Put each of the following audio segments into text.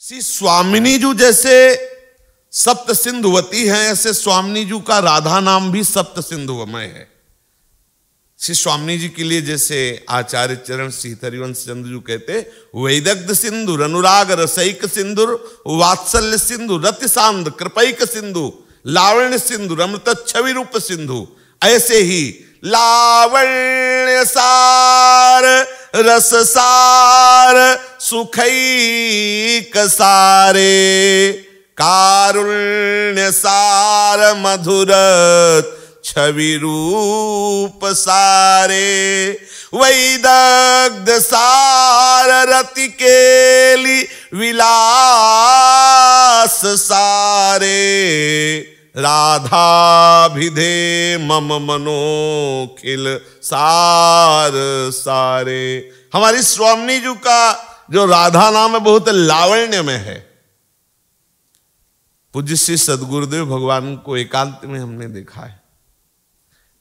श्री स्वामिनी जी जैसे सप्त सिंधुवती हैं, ऐसे स्वामिनी जी का राधा नाम भी सप्त सिंधुमय है। श्री स्वामिनी जी के लिए जैसे आचार्य चरण श्री हरिवंश चंद्र जी कहते, वैदग्ध सिंधु अनुराग रसैक सिंधु वात्सल्य सिंधु रति सांद्र कृपैक सिंधु लावण्य सिंधु अमृत छवि रूप सिंधु, ऐसे ही लावण्य सार रस सार सुखैक सारे कारुण्य सार मधुर छवि रूप सारे वैदग्ध सार रति केली विलास सारे राधाभिधे मम मनोखिल सार सारे। हमारी स्वामिनी जी का जो राधा नाम है बहुत लावण्य में है। पूज्य श्री सद्गुरुदेव भगवान को एकांत में हमने देखा है,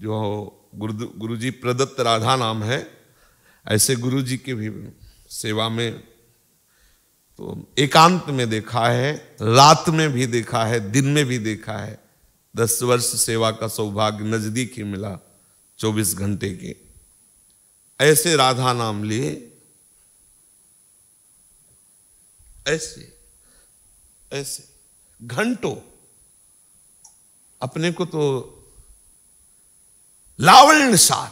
जो गुरु जी प्रदत्त राधा नाम है, ऐसे गुरु जी की भी सेवा में तो एकांत में देखा है, रात में भी देखा है, दिन में भी देखा है। 10 वर्ष सेवा का सौभाग्य नजदीक ही मिला, 24 घंटे के। ऐसे राधा नाम लिए, ऐसे ऐसे घंटों अपने को तो लावण्य सार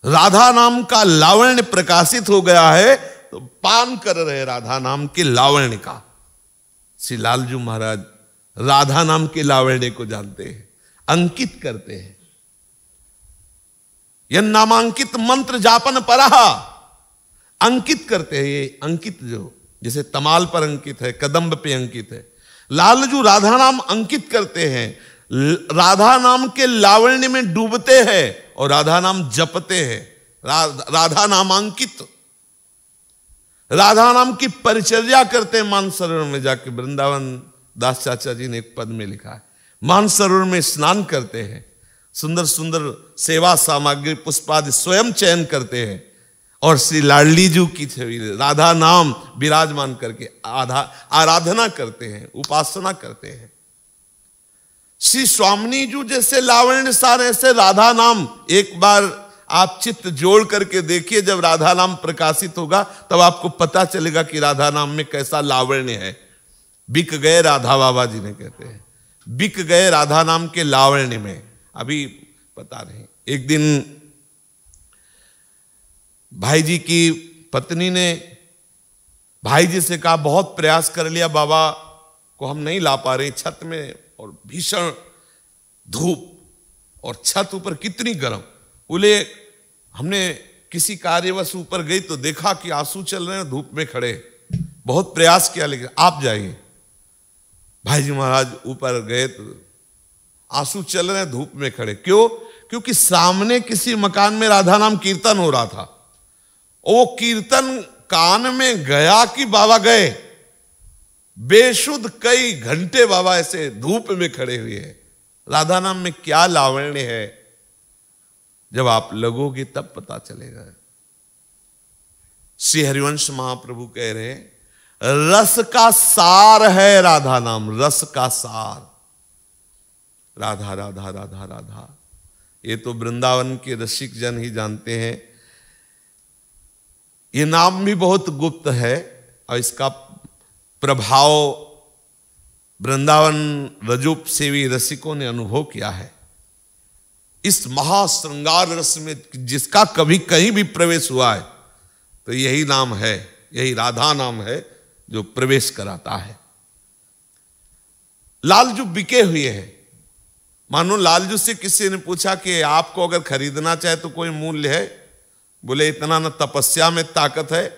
राधा नाम का लावण्य प्रकाशित हो गया है, तो पान कर रहे राधा नाम के लावण्य का। श्री लालजू महाराज राधा नाम के लावण्य को जानते हैं, अंकित करते हैं। यह नामांकित मंत्र जापन परहा, अंकित करते हैं। ये अंकित जो जैसे तमाल पर अंकित है, कदम्ब पे अंकित है, लालजू राधा नाम अंकित करते हैं, राधा नाम के लावण्य में डूबते हैं और राधा नाम जपते हैं। राधा नामांकित, राधा नाम की परिचर्या करते हैं। मानसरोवर में जाके, वृंदावन दास चाचा जी ने एक पद में लिखा है, मानसरोवर में स्नान करते हैं, सुंदर सुंदर सेवा सामग्री पुष्पादि स्वयं चयन करते हैं और श्री लाडली जी की छवि राधा नाम विराजमान करके आराधना करते हैं, उपासना करते हैं। श्री स्वामिनी जी जैसे लावण्य सार, ऐसे राधा नाम। एक बार आप चित्त जोड़ करके देखिए, जब राधा नाम प्रकाशित होगा तब आपको पता चलेगा कि राधा नाम में कैसा लावण्य है। बिक गए राधा, बाबा जी ने कहते हैं, बिक गए राधा नाम के लावण्य में। अभी पता नहीं, एक दिन भाई जी की पत्नी ने भाई जी से कहा, बहुत प्रयास कर लिया, बाबा को हम नहीं ला पा रहे छत में, और भीषण धूप और छत ऊपर कितनी गर्म। बोले हमने किसी कार्यवश ऊपर गई तो देखा कि आंसू चल रहे हैं, धूप में खड़े, बहुत प्रयास किया, लेकिन आप जाइए। भाई जी महाराज ऊपर गए तो आंसू चल रहे हैं, धूप में खड़े। क्यों? क्योंकि सामने किसी मकान में राधा नाम कीर्तन हो रहा था। वो कीर्तन कान में गया कि बाबा गए, बेशुद्ध कई घंटे बाबा ऐसे धूप में खड़े हुए हैं। राधा नाम में क्या लावण्य है, जब आप लगोगे तब पता चलेगा। श्री हरिवंश महाप्रभु कह रहे हैं, रस का सार है राधा नाम, रस का सार। राधा राधा राधा राधा, ये तो वृंदावन के रसिक जन ही जानते हैं। ये नाम भी बहुत गुप्त है और इसका प्रभाव वृंदावन रजूप सेवी रसिकों ने अनुभव किया है। इस महाश्रृंगार रस में जिसका कभी कहीं भी प्रवेश हुआ है तो यही नाम है, यही राधा नाम है जो प्रवेश कराता है। लालजू बिके हुए हैं। मानो लालजू से किसी ने पूछा कि आपको अगर खरीदना चाहे तो कोई मूल्य है? बोले इतना न तपस्या में ताकत है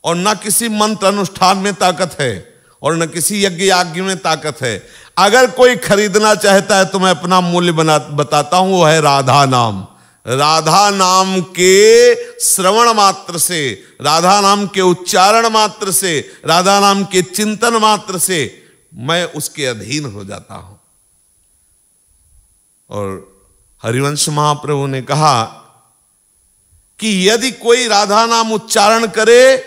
और न किसी मंत्र अनुष्ठान में ताकत है और न किसी यज्ञ याज्ञ में ताकत है। अगर कोई खरीदना चाहता है तो मैं अपना मूल्य बताता हूं, वो है राधा नाम। राधा नाम के श्रवण मात्र से, राधा नाम के उच्चारण मात्र से, राधा नाम के चिंतन मात्र से मैं उसके अधीन हो जाता हूं। और हरिवंश महाप्रभु ने कहा कि यदि कोई राधा नाम उच्चारण करे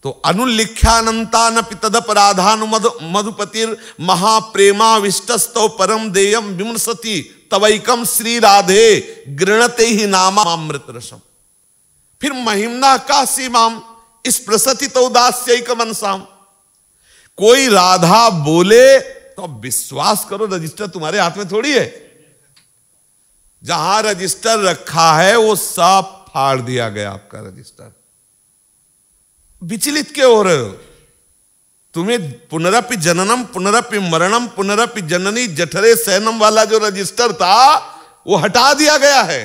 तो अनुलिख्यानंतानपि तदपराधान मधुपतिर महाप्रेमाविष्टस्तौ परम देयम विमर्शति तवैकम श्री राधे गृणते ही नामामृत रसम। फिर महिमना का सीमाम इस प्रसति तो दास्यैक मनसाम। कोई राधा बोले तो अब विश्वास करो, रजिस्टर तुम्हारे हाथ में थोड़ी है। जहां रजिस्टर रखा है वो सब फाड़ दिया गया आपका रजिस्टर। विचलित क्यों हो रहे हो? तुम्हें पुनरपि जननम पुनरपि मरणम पुनरपि जननी जठरे सैनम वाला जो रजिस्टर था वो हटा दिया गया है।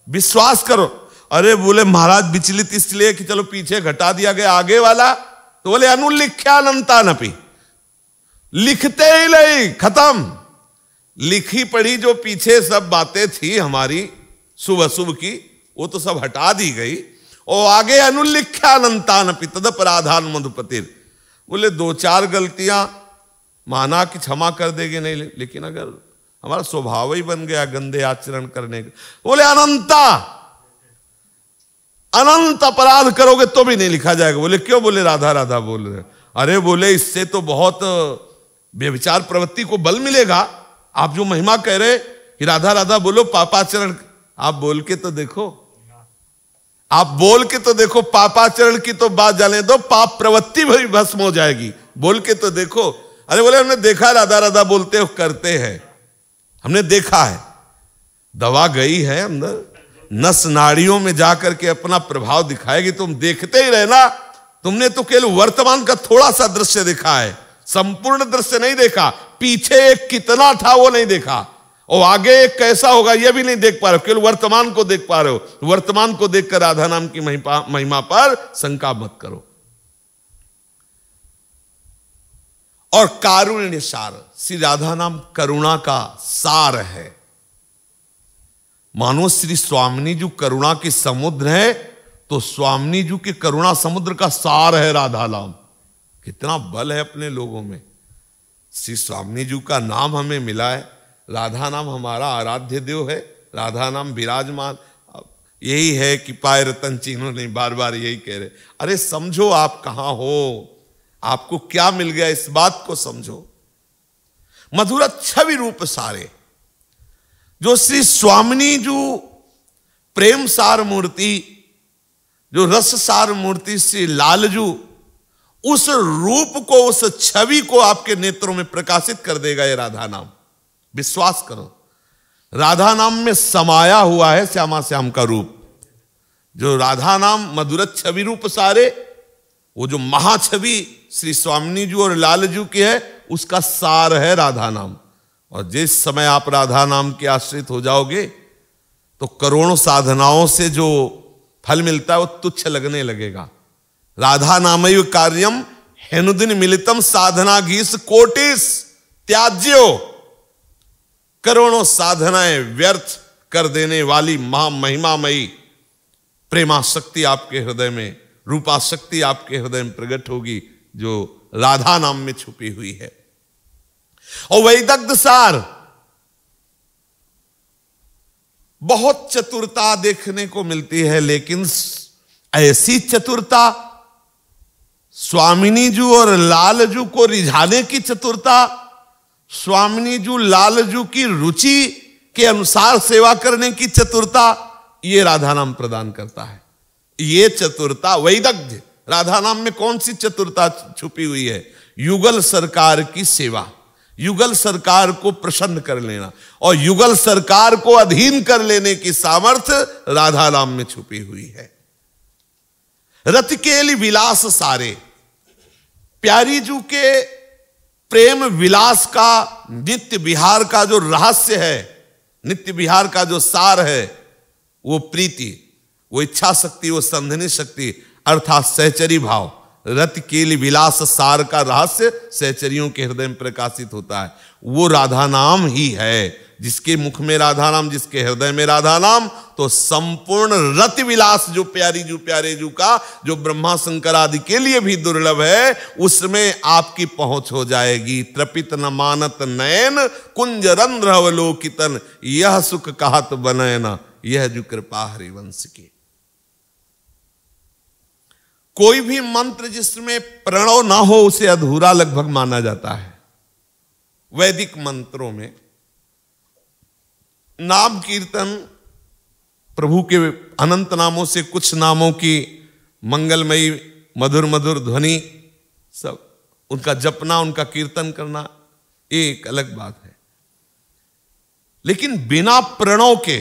विश्वास करो। अरे बोले महाराज विचलित इसलिए कि चलो पीछे घटा दिया गया, आगे वाला तो बोले अनुलिख्यानंतानपि, लिखते ही नहीं, खत्म। लिखी पढ़ी जो पीछे सब बातें थी हमारी शुभ अशुभ की वो तो सब हटा दी गई, और आगे अनुलिख्यानंतानपि तदपराधान मधुपतिर। बोले दो चार गलतियां माना कि क्षमा कर देंगे, नहीं, लेकिन अगर हमारा स्वभाव ही बन गया गंदे आचरण करने का, बोले अनंत अपराध करोगे तो भी नहीं लिखा जाएगा। बोले क्यों? बोले राधा राधा बोल रहे। अरे बोले इससे तो बहुत व्यभिचार प्रवृत्ति को बल मिलेगा। आप जो महिमा कह रहे कि राधा राधा बोलो पापाचरण, आप बोल के तो देखो, आप बोल के तो देखो। पापाचरण की तो बात जाने दो, पाप प्रवृत्ति भी भस्म हो जाएगी। बोल के तो देखो। अरे बोले हमने देखा राधा राधा बोलते हो करते हैं, हमने देखा है। दवा गई है अंदर, नस नाड़ियों में जाकर के अपना प्रभाव दिखाएगी। तुम देखते ही रहना। तुमने तो केवल वर्तमान का थोड़ा सा दृश्य देखा है, संपूर्ण दृश्य नहीं देखा। पीछे एक कितना था वो नहीं देखा, और आगे एक कैसा होगा ये भी नहीं देख पा रहे हो, केवल वर्तमान को देख पा रहे हो। वर्तमान को देखकर राधा नाम की महिमा पर शंका मत करो। और कारुण्य सार, श्री राधा नाम करुणा का सार है। मानो श्री स्वामिनी जी करुणा के समुद्र है, तो स्वामिनी जी के करुणा समुद्र का सार है राधा नाम। कितना बल है अपने लोगों में। श्री स्वामिनी जी का नाम हमें मिला है, राधा नाम हमारा आराध्य देव है, राधा नाम विराजमान। यही है कि पाए रतन चिन्हों नहीं, बार बार यही कह रहे। अरे समझो आप कहां हो, आपको क्या मिल गया, इस बात को समझो। मधुर छवि रूप सारे, जो श्री स्वामिनी जो प्रेम सार मूर्ति, जो रस सार मूर्ति श्री लालजू, उस रूप को, उस छवि को आपके नेत्रों में प्रकाशित कर देगा ये राधा नाम। विश्वास करो, राधा नाम में समाया हुआ है श्यामा श्याम का रूप। जो राधा नाम मधुरत छवि रूप सारे, वो जो महाछवि श्री स्वामिनी जी और लालजू की है, उसका सार है राधा नाम। और जिस समय आप राधा नाम के आश्रित हो जाओगे तो करोड़ों साधनाओं से जो फल मिलता है वो तुच्छ लगने लगेगा। राधा नामैव कार्यम हेनुदिन मिलितम साधना घीस कोटिस त्याज्यो। करोड़ों साधनाएं व्यर्थ कर देने वाली महामहिमामयी प्रेमा शक्ति आपके हृदय में, रूपा शक्ति आपके हृदय में प्रकट होगी, जो राधा नाम में छुपी हुई है। और वैदग्ध सार, बहुत चतुरता देखने को मिलती है, लेकिन ऐसी चतुरता, स्वामिनी जी और लालजू को रिझाने की चतुरता, स्वामिनी जी लालजू की रुचि के अनुसार सेवा करने की चतुरता, ये राधा नाम प्रदान करता है। ये चतुरता वैदग्ध्य। राधा नाम में कौन सी चतुरता छुपी हुई है? युगल सरकार की सेवा, युगल सरकार को प्रसन्न कर लेना और युगल सरकार को अधीन कर लेने की सामर्थ्य राधा नाम में छुपी हुई है। रतिकेली विलास सारे, प्यारी जू के प्रेम विलास का, नित्य विहार का जो रहस्य है, नित्य विहार का जो सार है, वो प्रीति, वो इच्छा शक्ति, वो संधनी शक्ति, अर्थात सहचरी भाव। रति केली विलास सार का रहस्य सहचरियों के हृदय में प्रकाशित होता है। वो राधा नाम ही है। जिसके मुख में राधा नाम, जिसके हृदय में राधा नाम, तो संपूर्ण रति विलास जो प्यारी जू प्यारे जू का, जो ब्रह्मा शंकर आदि के लिए भी दुर्लभ है, उसमें आपकी पहुंच हो जाएगी। त्रपित न मानत नयन कुंज रंध्र अवलोकितन, यह सुख कहत बनयन, यह जो कृपा हरिवंश की। कोई भी मंत्र जिसमें प्रणव ना हो उसे अधूरा लगभग माना जाता है। वैदिक मंत्रों में नाम कीर्तन, प्रभु के अनंत नामों से कुछ नामों की मंगलमयी मधुर मधुर ध्वनि, सब उनका जपना, उनका कीर्तन करना, ये एक अलग बात है। लेकिन बिना प्रणव के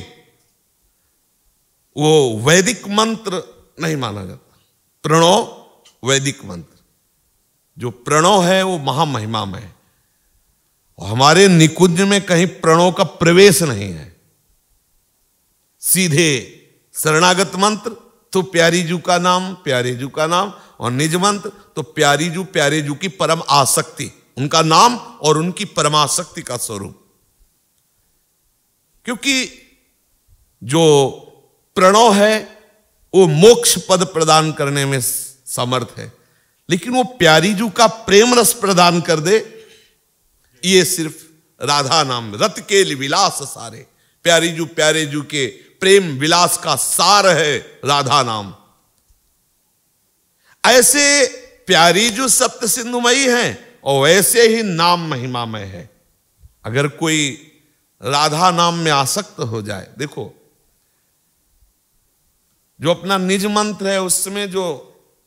वो वैदिक मंत्र नहीं माना जाता। प्रणव वैदिक मंत्र, जो प्रणव है वो महामहिमामय है। और हमारे निकुंज में कहीं प्रणव का प्रवेश नहीं है। सीधे शरणागत मंत्र तो प्यारी जू का नाम, प्यारे जू का नाम, और निज मंत्र तो प्यारी जू, प्यारे जू की परम आसक्ति, उनका नाम और उनकी परमासक्ति का स्वरूप। क्योंकि जो प्रणव है वो मोक्ष पद प्रदान करने में समर्थ है, लेकिन वो प्यारी जू का प्रेम रस प्रदान कर दे, ये सिर्फ राधा नाम, रत के विलास सारे, प्यारी जू प्यारे जू के प्रेम विलास का सार है राधा नाम। ऐसे प्यारी जू सप्त सिंधुमयी हैं और वैसे ही नाम महिमामय है। अगर कोई राधा नाम में आसक्त हो जाए, देखो जो अपना निज मंत्र है उसमें जो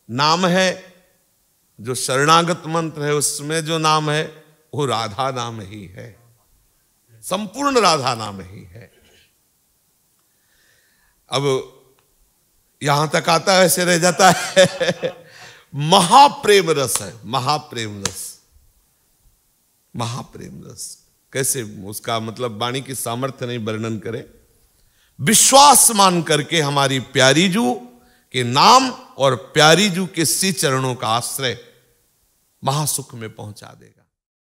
नाम है, जो शरणागत मंत्र है उसमें जो नाम है, वो राधा नाम ही है, संपूर्ण राधा नाम ही है। अब यहां तक आता है, ऐसे रह जाता है। महाप्रेम रस है, महाप्रेम रस, महाप्रेम रस। कैसे उसका मतलब वाणी की सामर्थ्य नहीं वर्णन करे। विश्वास मान करके हमारी प्यारी जू के नाम और प्यारी जू के श्री चरणों का आश्रय महासुख में पहुंचा देगा।